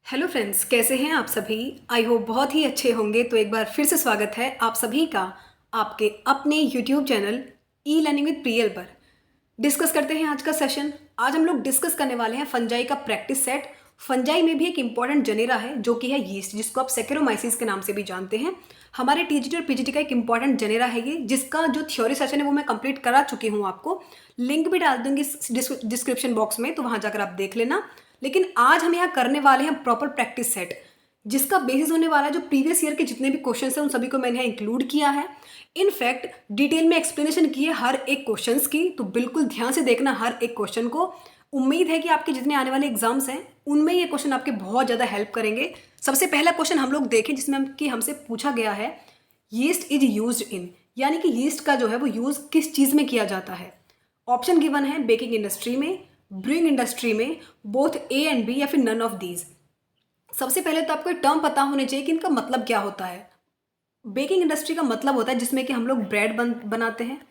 Hello friends, कैसे हैं आप सभी। आई होप बहुत ही अच्छे होंगे। तो एक बार फिर से स्वागत है आप सभी का आपके अपने YouTube channel e learning with Priyal पर। डिस्कस करते हैं आज का सेशन। आज हम लोग डिस्कस करने वाले हैं फंजाई का प्रैक्टिस सेट। फंजाई में भी एक इंपॉर्टेंट जनेरा है जो कि है यीस्ट, जिसको आप सेकेरोमाइसिस के नाम से भी जानते हैं। हमारे टीजीटी और पीजीटी का एक इंपॉर्टेंट जनेरा है ये, जिसका जो थ्योरी सेशन है वो मैं कंप्लीट करा चुकी हूँ। आपको लिंक भी डाल दूंगी डिस्क्रिप्शन बॉक्स में, तो वहाँ जाकर आप देख लेना। लेकिन आज हम यहाँ करने वाले हैं प्रॉपर प्रैक्टिस सेट, जिसका बेसिस होने वाला है जो प्रीवियस ईयर के जितने भी क्वेश्चन हैं उन सभी को मैंने यहाँ इंक्लूड किया है। इनफैक्ट डिटेल में एक्सप्लेनेशन की है हर एक क्वेश्चंस की, तो बिल्कुल ध्यान से देखना हर एक क्वेश्चन को। उम्मीद है कि आपके जितने आने वाले एग्जाम्स हैं उनमें ये क्वेश्चन आपके बहुत ज़्यादा हेल्प करेंगे। सबसे पहला क्वेश्चन हम लोग देखें, जिसमें कि हमसे पूछा गया है यीस्ट इज यूज्ड इन, यानी कि यीस्ट का जो है वो यूज़ किस चीज़ में किया जाता है। ऑप्शन गिवन है बेकिंग इंडस्ट्री में, ब्रूइंग इंडस्ट्री में, बोथ ए एंड बी, या फिर नन ऑफ दीज। सबसे पहले तो आपको टर्म पता होने चाहिए कि इनका मतलब क्या होता है। बेकिंग इंडस्ट्री का मतलब होता है जिसमें कि हम लोग ब्रेड बनाते हैं,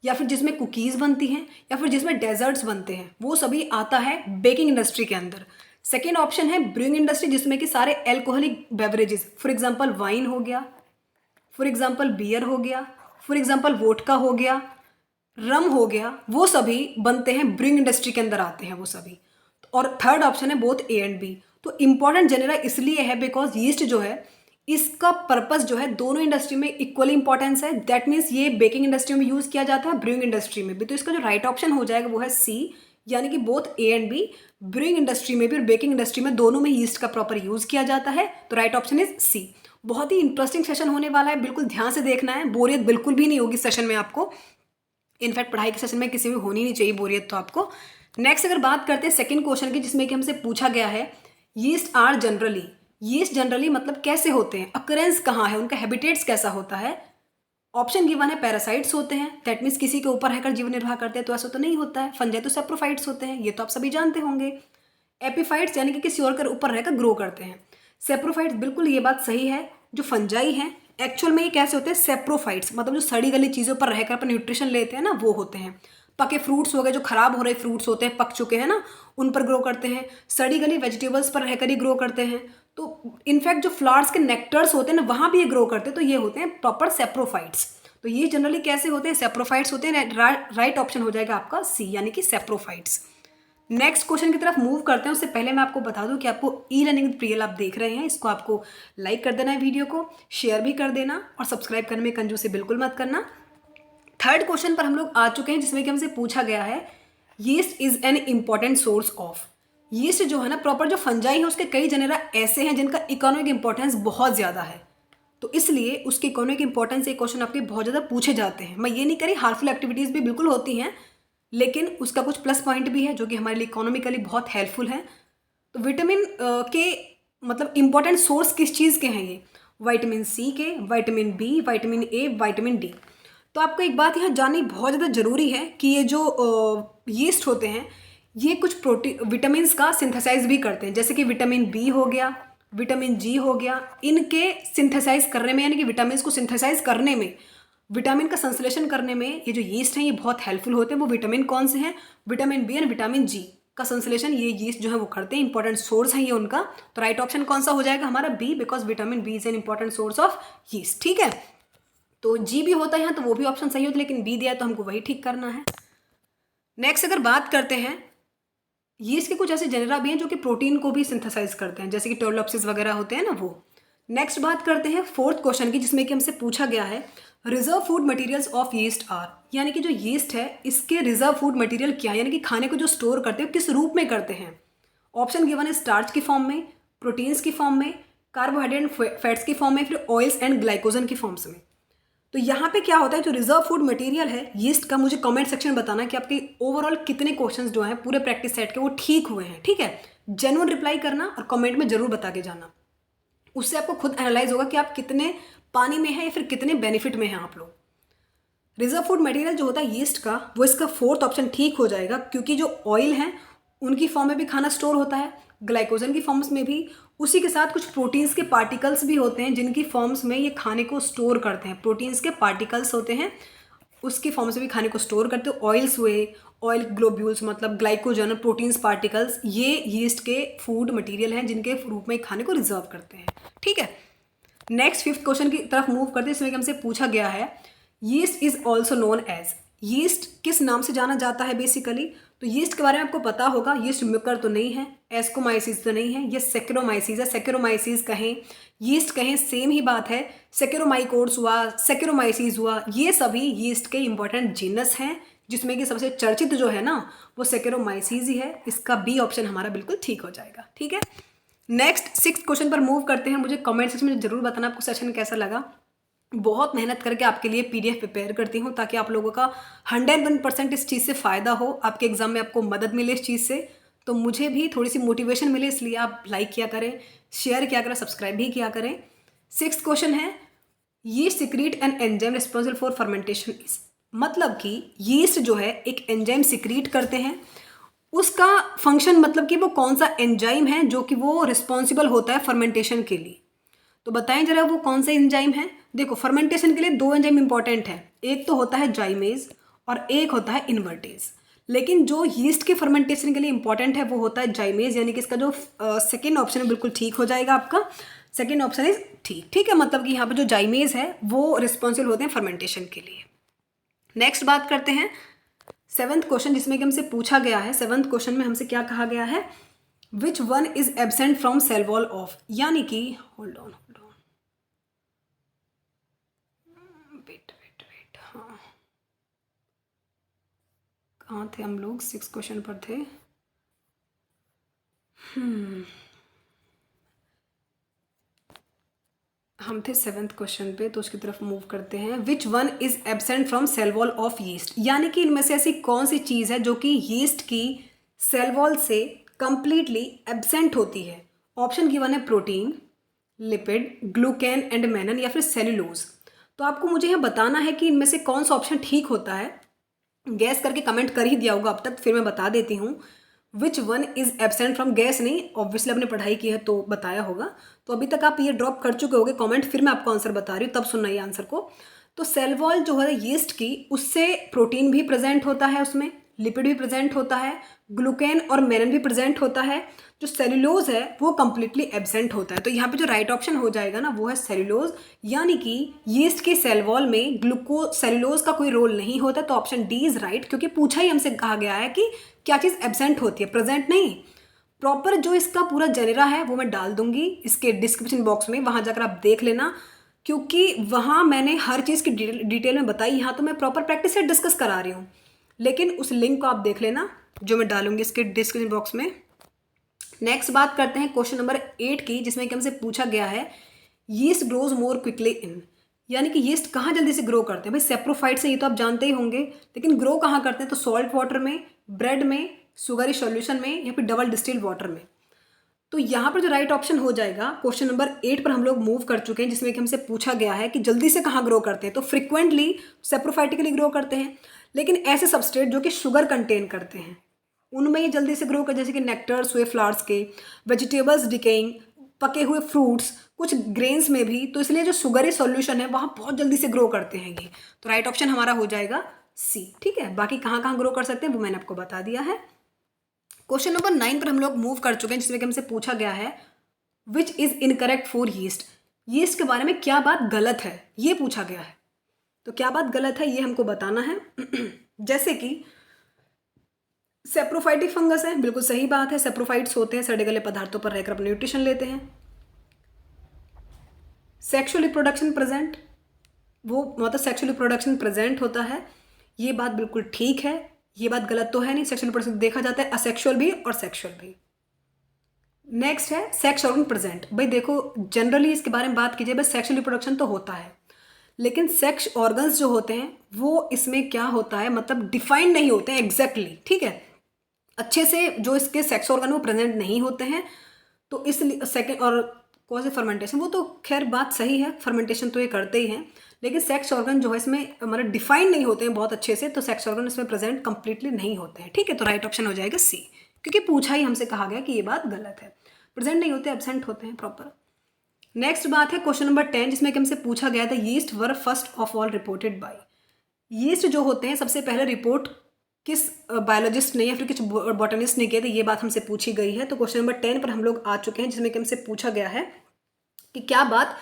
या फिर जिसमें कुकीज़ बनती हैं, या फिर जिसमें डेजर्ट्स बनते हैं, वो सभी आता है बेकिंग इंडस्ट्री के अंदर। सेकेंड ऑप्शन है ब्रूइंग इंडस्ट्री, जिसमें कि सारे alcoholic beverages, for example wine हो गया, फॉर एग्जाम्पल बियर हो गया, फॉर एग्जाम्पल वोडका हो गया, रम हो गया, वो सभी बनते हैं ब्रूइंग इंडस्ट्री के अंदर आते हैं वो सभी। और थर्ड ऑप्शन है बोथ ए एंड बी। तो इंपॉर्टेंट जेनेरा इसलिए है बिकॉज यीस्ट जो है इसका पर्पस जो है दोनों इंडस्ट्री में इक्वली इंपॉर्टेंस है। दैट मीन्स ये बेकिंग इंडस्ट्री में यूज किया जाता है, ब्रूइंग इंडस्ट्री में भी। तो इसका जो राइट ऑप्शन हो जाएगा वो है सी, यानी कि both A and B, brewing industry में भी और बेकिंग इंडस्ट्री में, दोनों में यीस्ट का प्रॉपर यूज किया जाता है। तो राइट ऑप्शन इज सी। बहुत ही इंटरेस्टिंग सेशन होने वाला है, बिल्कुल ध्यान से देखना है। बोरियत बिल्कुल भी नहीं होगी सेशन में आपको। इनफैक्ट पढ़ाई के सेशन में किसी में होनी नहीं चाहिए बोरियत तो आपको। नेक्स्ट अगर बात करते हैं सेकंड क्वेश्चन की, जिसमें कि हमसे पूछा गया है yeast are generally, yeast generally मतलब कैसे होते हैं, अकरेंस कहाँ है, उनका हैबिटेट्स कैसा होता है। ऑप्शन गिवन है पैरासाइट्स होते हैं, दैट मीन्स किसी के ऊपर रहकर जीवन निर्वाह करते हैं, तो ऐसा तो नहीं होता है। फंजाई तो सेप्रोफाइट्स होते हैं, ये तो आप सभी जानते होंगे। एपिफाइट्स यानी कि किसी और के ऊपर रहकर ग्रो करते हैं। सेप्रोफाइट्स, बिल्कुल ये बात सही है। जो फंजाई हैं एक्चुअल में ये कैसे होते हैं, सेप्रोफाइट्स, मतलब जो सड़ी गली चीज़ों पर रहकर अपन न्यूट्रिशन लेते हैं ना, वो होते हैं। पके फ्रूट्स हो गए, जो खराब हो रहे फ्रूट्स होते हैं, पक चुके हैं ना, उन पर ग्रो करते हैं। सड़ी गली वेजिटेबल्स पर रहकर ही ग्रो करते हैं। तो इनफैक्ट जो फ्लावर्स के नेक्टर्स होते हैं ना, वहाँ भी ये ग्रो करते हैं, तो ये होते हैं प्रॉपर सेप्रोफाइट्स। तो ये जनरली कैसे होते हैं, सेप्रोफाइट्स होते हैं। राइट ऑप्शन हो जाएगा आपका सी, यानी कि सेप्रोफाइट्स। नेक्स्ट क्वेश्चन की तरफ मूव करते हैं। उससे पहले मैं आपको बता दूं कि आपको ई लर्निंग विद प्रियल आप देख रहे हैं, इसको आपको लाइक कर देना है, वीडियो को शेयर भी कर देना, और सब्सक्राइब करने में कंजूसी बिल्कुल मत करना। थर्ड क्वेश्चन पर हम लोग आ चुके हैं, जिसमें कि हमसे पूछा गया है yeast is an important source of. Yeast जो है ना, प्रॉपर जो फंजाई है उसके कई जनरा ऐसे हैं जिनका इकोनॉमिक इंपॉर्टेंस बहुत ज़्यादा है, तो इसलिए उसके इकोनॉमिक इंपॉर्टेंस से क्वेश्चन आपके बहुत ज़्यादा पूछे जाते हैं। मैं ये नहीं करी, हार्मफुल एक्टिविटीज़ भी बिल्कुल होती हैं, लेकिन उसका कुछ प्लस पॉइंट भी है जो कि हमारे लिए इकोनॉमिकली बहुत हेल्पफुल है। तो विटामिन के मतलब इंपॉर्टेंट सोर्स किस चीज़ के हैं ये, विटामिन सी के, vitamin B, vitamin A, vitamin D. तो आपको एक बात यहाँ जाननी बहुत ज़्यादा ज़रूरी है कि ये जो यीस्ट होते हैं ये कुछ प्रोटीन विटामिन्स का सिंथेसाइज भी करते हैं, जैसे कि विटामिन बी हो गया, विटामिन जी हो गया। इनके सिंथेसाइज करने में, यानी कि विटामिन को सिंथेसाइज करने में, विटामिन का संश्लेषण करने में ये जो यीस्ट हैं ये बहुत हेल्पफुल होते हैं। वो विटामिन कौन से हैं, विटामिन बी एंड विटामिन जी का संश्लेषण ये यीस्ट जो है वो करते हैं। इंपॉर्टेंट सोर्स है ये उनका। तो राइट ऑप्शन कौन सा हो जाएगा हमारा, B, because vitamin B is an important source of yeast. ठीक है, तो जी भी होता है यहाँ, तो वो भी ऑप्शन सही होता है, लेकिन बी दिया है तो हमको वही ठीक करना है। नेक्स्ट अगर बात करते हैं, यीस्ट के कुछ ऐसे जेनेरा भी हैं जो कि प्रोटीन को भी सिंथेसाइज करते हैं, जैसे कि टोलोप्सिस वगैरह होते हैं ना वो। नेक्स्ट बात करते हैं फोर्थ क्वेश्चन की, जिसमें कि हमसे पूछा गया है reserve food materials of yeast are, यानी कि जो यीस्ट है इसके रिजर्व फूड मटेरियल क्या है, यानी कि खाने को जो स्टोर करते हैं किस रूप में करते हैं। ऑप्शन गिवन है स्टार्च की फॉर्म में, प्रोटीन्स की फॉर्म में, कार्बोहाइड्रेट फैट्स की फॉर्म में, फिर ऑयल्स एंड ग्लाइकोजन की फॉर्म्स में। तो यहाँ पे क्या होता है, जो रिजर्व फूड मटेरियल है यीस्ट का, मुझे कमेंट सेक्शन में बताना कि आपके ओवरऑल कितने क्वेश्चंस जो हैं पूरे प्रैक्टिस सेट के वो ठीक हुए हैं। ठीक है, जेन्युइन रिप्लाई करना और कमेंट में जरूर बता के जाना, उससे आपको खुद एनालाइज होगा कि आप कितने पानी में हैं या फिर कितने बेनिफिट में हैं आप लोग। रिजर्व फूड मटेरियल जो होता है यीस्ट का, वो इसका फोर्थ ऑप्शन ठीक हो जाएगा, क्योंकि जो ऑयल हैं उनकी फॉर्म में भी खाना स्टोर होता है, ग्लाइकोजन की फॉर्म्स में भी, उसी के साथ कुछ प्रोटीन्स के पार्टिकल्स भी होते हैं जिनकी फॉर्म्स में ये खाने को स्टोर करते हैं। प्रोटीन्स के पार्टिकल्स होते हैं उसके फॉर्म से भी खाने को स्टोर करते हैं। ऑयल्स हुए, ऑयल ग्लोब्यूल्स मतलब ग्लाइकोजन, प्रोटीन्स पार्टिकल्स, ये यीस्ट के फूड मटेरियल हैं जिनके रूप में खाने को रिजर्व करते हैं। ठीक है, नेक्स्ट 5th क्वेश्चन की तरफ मूव करते हैं। इसमें हमसे पूछा गया है yeast is also known as, yeast किस नाम से जाना जाता है बेसिकली। तो यीस्ट के बारे में आपको पता होगा, यीस्ट म्यूकर तो नहीं है, एस्कोमाइसिस तो नहीं है, ये सेकेरोमाइसिस है। सेकेरोमाइसिस कहें, यीस्ट कहें, सेम ही बात है। सेकेरोमाइकोड्स हुआ, सेकेरोमाइसिस हुआ, ये सभी यीस्ट के इंपॉर्टेंट जीनस हैं, जिसमें कि सबसे चर्चित जो है ना वो सेकेरोमाइसिस ही है। इसका बी ऑप्शन हमारा बिल्कुल ठीक हो जाएगा। ठीक है, नेक्स्ट 6th क्वेश्चन पर मूव करते हैं। मुझे कमेंट सेक्शन में जरूर बताना आपको सेशन कैसा लगा। बहुत मेहनत करके आपके लिए PDF प्रिपेयर करती हूँ ताकि आप लोगों का 101% इस चीज़ से फ़ायदा हो, आपके एग्जाम में आपको मदद मिले इस चीज़ से, तो मुझे भी थोड़ी सी मोटिवेशन मिले, इसलिए आप लाइक किया करें, शेयर किया करें, सब्सक्राइब भी किया करें। 6th क्वेश्चन है yeast secrete an enzyme responsible for fermentation is, मतलब कि यीस्ट जो है एक एंजाइम सिक्रीट करते हैं, उसका फंक्शन मतलब कि वो कौन सा एंजाइम है जो कि वो रिस्पॉन्सिबल होता है फर्मेंटेशन के लिए। तो बताएं जरा वो कौन सा एंजाइम है। देखो, फर्मेंटेशन के लिए 2 एंजाइम इंपॉर्टेंट है, एक तो होता है जाइमेज और एक होता है इन्वर्टेज। लेकिन जो यीस्ट के फर्मेंटेशन के लिए इंपॉर्टेंट है वो होता है जाइमेज, यानी कि इसका जो सेकेंड ऑप्शन है बिल्कुल ठीक हो जाएगा आपका। सेकेंड ऑप्शन इज ठीक। ठीक है, मतलब कि यहाँ पे जो जाइमेज है वो रिस्पॉन्सिबल होते हैं फर्मेंटेशन के लिए। नेक्स्ट बात करते हैं 7th क्वेश्चन, जिसमें कि हमसे पूछा गया है। 7th क्वेश्चन में हमसे क्या कहा गया है, which one is absent from cell wall of, यानी कि होल्ड ऑन वेट, हाँ कहाँ थे हम लोग, 6th क्वेश्चन पर थे। हम थे 7th क्वेश्चन पे, तो उसकी तरफ मूव करते हैं। Which one is absent from cell wall of yeast, यानी कि इनमें से ऐसी कौन सी चीज़ है जो कि यीस्ट की सेल वॉल से कंप्लीटली एब्सेंट होती है। ऑप्शन गिवन है प्रोटीन, लिपिड, ग्लूकेन एंड मैनन या फिर सेल्यूलोज। तो आपको मुझे यहाँ बताना है कि इनमें से कौन सा ऑप्शन ठीक होता है। गैस करके कमेंट कर ही दिया होगा अब तक, फिर मैं बता देती हूँ। विच one is absent from, gas नहीं, ऑब्वियसली आपने पढ़ाई की है तो बताया होगा। तो अभी तक आप ये ड्रॉप कर चुके होगे कमेंट, फिर मैं आपको आंसर बता रही हूँ, तब सुनना ये आंसर को। तो सेल वॉल जो है यीस्ट की, उससे प्रोटीन भी प्रेजेंट होता है, उसमें लिपिड भी प्रेजेंट होता है, ग्लूकेन और मेरन भी प्रेजेंट होता है। जो सेल्यूलोज है वो कंप्लीटली एब्सेंट होता है। तो यहाँ पे जो राइट ऑप्शन हो जाएगा ना वो है सेल्यूलोज, यानी कि यीस्ट के सेल वॉल में सेल्यूलोज का कोई रोल नहीं होता। तो ऑप्शन डी इज राइट, क्योंकि पूछा ही हमसे कहा गया है कि क्या चीज़ एब्सेंट होती है, प्रेजेंट नहीं। प्रॉपर जो इसका पूरा जेनेरा है वो मैं डाल दूंगी इसके डिस्क्रिप्शन बॉक्स में, वहाँ जाकर आप देख लेना, क्योंकि वहाँ मैंने हर चीज़ की डिटेल में बताई। यहाँ तो मैं प्रॉपर प्रैक्टिस से डिस्कस करा रही हूँ, लेकिन उस लिंक को आप देख लेना जो मैं डालूंगी इसके डिस्क्रिप्शन बॉक्स में। नेक्स्ट बात करते हैं क्वेश्चन नंबर 8 की, जिसमें कि हमसे पूछा गया है yeast grows more quickly in, यानी कि यीस्ट कहाँ जल्दी से ग्रो करते हैं। भाई सेप्रोफाइट से ये तो आप जानते ही होंगे, लेकिन ग्रो कहाँ करते हैं, तो सॉल्ट वाटर में, ब्रेड में, सुगरी सॉल्यूशन में या फिर डबल डिस्टिल्ड वाटर में। तो यहाँ पर जो राइट ऑप्शन हो जाएगा, क्वेश्चन नंबर 8 पर हम लोग मूव कर चुके हैं, जिसमें कि हमसे पूछा गया है कि जल्दी से कहाँ ग्रो करते हैं। तो फ्रिक्वेंटली सेप्रोफाइटिकली ग्रो करते हैं, लेकिन ऐसे सबस्ट्रेट जो कि शुगर कंटेन करते हैं उनमें ये जल्दी से ग्रो कर, जैसे कि नेक्टर्स हुए फ्लावर्स के, वेजिटेबल्स डिकेइंग, पके हुए फ्रूट्स, कुछ ग्रेन्स में भी। तो इसलिए जो शुगरी सॉल्यूशन है वहाँ बहुत जल्दी से ग्रो करते हैं ये। तो राइट ऑप्शन हमारा हो जाएगा सी। ठीक है, बाकी कहाँ कहाँ ग्रो कर सकते हैं वो मैंने आपको बता दिया है। क्वेश्चन नंबर 9 पर हम लोग मूव कर चुके हैं, जिसमें कि हमसे पूछा गया है which is incorrect for yeast, yeast के बारे में क्या बात गलत है ये पूछा गया है। तो क्या बात गलत है ये हमको बताना है। जैसे कि सेप्रोफाइटिक फंगस है, बिल्कुल सही बात है, सेप्रोफाइट्स होते हैं, सड़े गले पदार्थों पर रहकर अपने न्यूट्रिशन लेते हैं। सेक्सुअल रिप्रोडक्शन प्रेजेंट, वो मतलब सेक्सुअल रिप्रोडक्शन प्रेजेंट होता है, ये बात बिल्कुल ठीक है, ये बात गलत तो है नहीं। सेक्सुअल रिप्रोडक्शन देखा जाता है असेक्सुअल भी और सेक्सुअल भी। नेक्स्ट है सेक्स ऑर्गन प्रेजेंट। भाई देखो, जनरली इसके बारे में बात कीजिए, बस सेक्सुअल रिप्रोडक्शन तो होता है, लेकिन सेक्स ऑर्गन्स जो होते हैं वो इसमें क्या होता है मतलब डिफाइंड नहीं होते हैं एग्जैक्टली। ठीक है, अच्छे से जो इसके सेक्स ऑर्गन वो प्रेजेंट नहीं होते हैं। तो इसलिए सेकेंड और कौन से फर्मेंटेशन, वो तो खैर बात सही है, फर्मेंटेशन तो ये करते ही हैं, लेकिन सेक्स ऑर्गन जो है इसमें हमारे डिफाइन नहीं होते हैं बहुत अच्छे से, तो सेक्स ऑर्गन इसमें प्रेजेंट कंप्लीटली नहीं होते हैं। ठीक है, तो राइट ऑप्शन हो जाएगा सी, क्योंकि पूछा ही हमसे कहा गया कि ये बात गलत है, प्रेजेंट नहीं होते, एब्सेंट होते हैं प्रॉपर। नेक्स्ट बात है क्वेश्चन नंबर 10, जिसमें कि हमसे पूछा गया था yeast were first of all reported by, yeast जो होते हैं सबसे पहले रिपोर्ट किस बायोलॉजिस्ट ने या फिर किस बॉटनिस्ट ने किया था, ये बात हमसे पूछी गई है। तो क्वेश्चन नंबर 10 पर हम लोग आ चुके हैं, जिसमें कि हमसे पूछा गया है कि क्या बात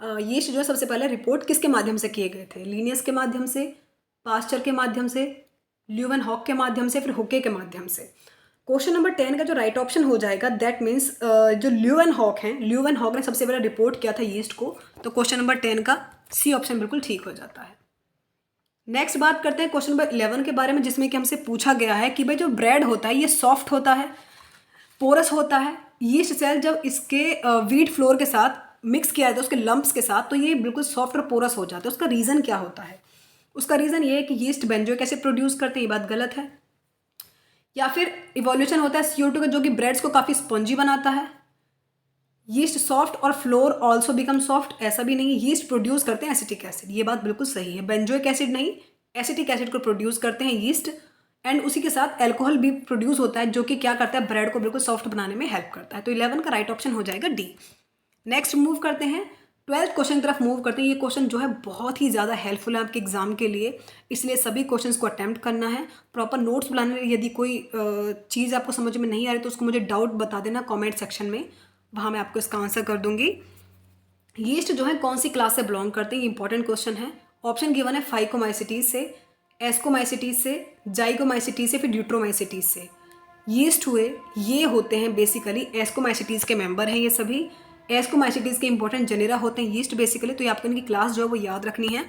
यीस्ट जो है सबसे पहले रिपोर्ट किसके माध्यम से किए गए थे, लिनियस के माध्यम से, पास्चर के माध्यम से, ल्यूवेनहॉक के माध्यम से, फिर हुके के माध्यम से। क्वेश्चन नंबर 10 का जो राइट ऑप्शन हो जाएगा दैट मीन्स जो ल्यूवेनहॉक हैं, ल्यूवेनहॉक ने सबसे पहले रिपोर्ट किया था यीस्ट को। तो क्वेश्चन नंबर 10 का सी ऑप्शन बिल्कुल ठीक हो जाता है। नेक्स्ट बात करते हैं क्वेश्चन नंबर 11 के बारे में, जिसमें कि हमसे पूछा गया है कि भाई जो ब्रेड होता है ये सॉफ्ट होता है, पोरस होता है। यीस्ट सेल जब इसके व्हीट फ्लोर के साथ मिक्स किया जाता है उसके लंप्स के साथ, तो ये बिल्कुल सॉफ्ट और पोरस हो जाता है। उसका रीज़न क्या होता है? उसका रीज़न ये है कि यीस्ट बेंजोइक एसिड प्रोड्यूस करते हैं, ये बात गलत है। या फिर इवोल्यूशन होता है CO2 का, जो कि ब्रेड्स को काफ़ी स्पंजी बनाता है। यीस्ट सॉफ्ट और फ्लोर ऑल्सो बिकम सॉफ्ट, ऐसा भी नहीं। यीस्ट प्रोड्यूस करते हैं एसिटिक एसिड, ये बात बिल्कुल सही है। बेंजोइक एसिड नहीं, एसिटिक एसिड को प्रोड्यूस करते हैं यीस्ट, एंड उसी के साथ अल्कोहल भी प्रोड्यूस होता है, जो कि क्या करता है, ब्रेड को बिल्कुल सॉफ्ट बनाने में हेल्प करता है। तो 11 का राइट ऑप्शन हो जाएगा डी। नेक्स्ट मूव करते हैं 12th क्वेश्चन की तरफ मूव करते हैं। ये क्वेश्चन जो है बहुत ही ज़्यादा हेल्पफुल है आपके एग्जाम के लिए, इसलिए सभी क्वेश्चंस को अटैम्प्ट करना है। प्रॉपर नोट्स बनाने में यदि कोई चीज़ आपको समझ में नहीं आ रही तो उसको मुझे डाउट बता देना कमेंट सेक्शन में, वहाँ मैं आपको इसका आंसर कर दूंगी। यीस्ट जो है कौन सी क्लास से बिलोंग करते हैं, ये इंपॉर्टेंट क्वेश्चन है। ऑप्शन गिवन है फाइकोमाइसिटीज से, एस्कोमाइसिटीज से, जाइगोमाइसिटीज से, फिर ड्यूट्रोमाइसिटीज से। यीस्ट हुए ये होते हैं बेसिकली एस्कोमाइसिटीज के मेंबर हैं ये सभी। एस्कोमाइसिटीज के इंपॉर्टेंट जेनेरा होते हैं यीस्ट बेसिकली, तो ये आपको इनकी क्लास जो है वो याद रखनी है।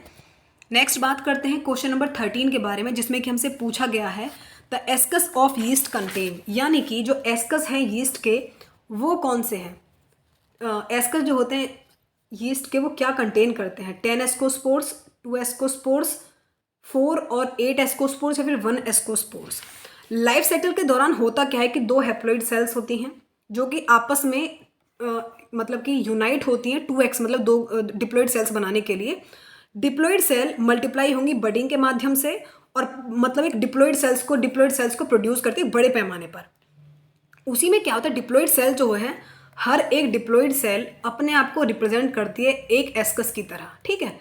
नेक्स्ट बात करते हैं क्वेश्चन नंबर 13 के बारे में, जिसमें कि हमसे पूछा गया है the ascus of yeast contain, यानी कि जो एस्कस हैं यीस्ट के वो कौन से हैं। एस्कस जो होते हैं यीस्ट के वो क्या कंटेन करते हैं, 10 एस्कोस्पोर्स, 2 एस्कोस्पोर्स, 4 और 8 एस्कोस्पोर्स, या फिर 1 एस्कोस्पोर्स। लाइफ साइकिल के दौरान होता क्या है कि 2 हैप्लॉइड सेल्स होती हैं जो कि आपस में मतलब कि यूनाइट होती हैं 2x, मतलब 2 डिप्लॉइड सेल्स बनाने के लिए। डिप्लॉइड सेल मल्टीप्लाई होंगी बडिंग के माध्यम से, और मतलब एक डिप्लॉइड सेल्स को प्रोड्यूस करती है बड़े पैमाने पर। उसी में क्या होता है, डिप्लॉइड सेल जो है हर एक डिप्लॉइड सेल अपने आप को रिप्रेजेंट करती है एक एस्कस की तरह, ठीक है।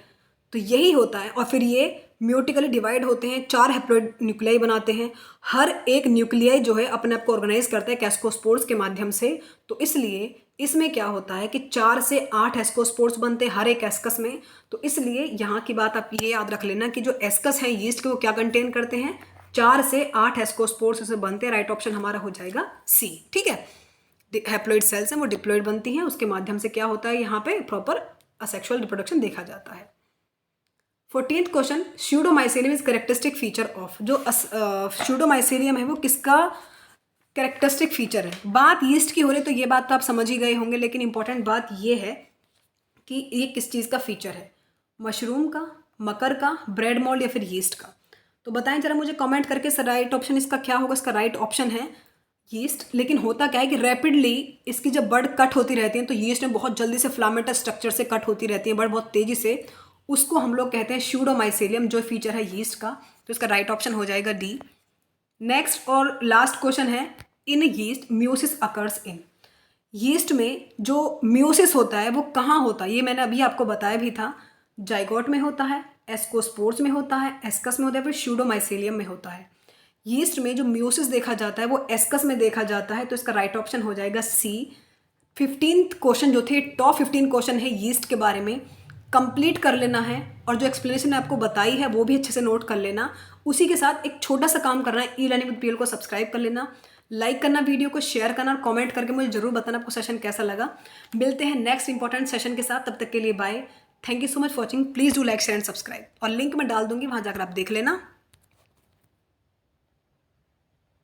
तो यही होता है, और फिर ये म्यूटिकली डिवाइड होते हैं, 4 हैप्लॉइड न्यूक्लियाई बनाते हैं। हर एक न्यूक्लियाई जो है अपने आप को ऑर्गेनाइज करता है कैस्कोस्पोर्स के माध्यम से। तो इसलिए इसमें क्या होता है कि 4 से 8 एस्कोस्पोर्स बनते हैं हर एक एस्कस में। तो इसलिए यहाँ की बात आप ये याद रख लेना कि जो एस्कस है यीस्ट के वो क्या कंटेन करते हैं, 4 से 8 एस्कोस्पोर्स से बनते हैं। राइट ऑप्शन हमारा हो जाएगा सी, ठीक है। हैप्लॉइड सेल्स हैं वो डिप्लॉइड बनती हैं, उसके माध्यम से क्या होता है, यहाँ पे प्रॉपर असेक्सुअल रिप्रोडक्शन देखा जाता है। 14th question, pseudomycelium is characteristic feature of, जो स्यूडोमाइसेलियम है वो किसका कैरेक्टरिस्टिक फीचर है। बात यीस्ट की हो रही तो ये बात तो आप समझ ही गए होंगे, लेकिन इंपॉर्टेंट बात ये है कि ये किस चीज़ का फीचर है, मशरूम का, मकर का, ब्रेड मोल्ड या फिर यीस्ट का। तो बताएं जरा मुझे कमेंट करके सर राइट ऑप्शन इसका क्या होगा। इसका राइट ऑप्शन है यीस्ट। लेकिन होता क्या है कि रैपिडली इसकी जब बर्ड कट होती रहती हैं तो यीस्ट में बहुत जल्दी से फिलामेंटस स्ट्रक्चर से कट होती रहती है बर्ड बहुत तेज़ी से, उसको हम लोग कहते हैं स्यूडोमाइसेलियम, जो फीचर है यीस्ट का। तो इसका राइट ऑप्शन हो जाएगा डी। नेक्स्ट और लास्ट क्वेश्चन है, इन yeast meiosis occurs in, yeast में जो म्यूसिस होता है वो कहाँ होता है, ये मैंने अभी आपको बताया भी था। जाइगोट में होता है, एस्कोस्पोर्स में होता है, एस्कस में होता है, फिर स्यूडोमाइसेलियम में होता है। यीस्ट में जो म्यूसिस देखा जाता है वो एस्कस में देखा जाता है। तो इसका राइट ऑप्शन हो जाएगा सी। 15th क्वेश्चन जो थे, टॉप 15 क्वेश्चन है यीस्ट के बारे में, कंप्लीट कर लेना है, और जो एक्सप्लेनेशन आपको बताई है वो भी अच्छे से नोट कर लेना। उसी के साथ एक छोटा सा काम करना है, ई लर्निंग विद पीएल को सब्सक्राइब कर लेना, लाइक करना, वीडियो को शेयर करना, और कमेंट करके मुझे जरूर बताना आपको सेशन कैसा लगा। मिलते हैं नेक्स्ट इंपॉर्टेंट सेशन के साथ, तब तक के लिए bye. Thank you so much for watching. Please do like share and subscribe, और लिंक मैं डाल दूंगी, वहाँ जाकर आप देख लेना।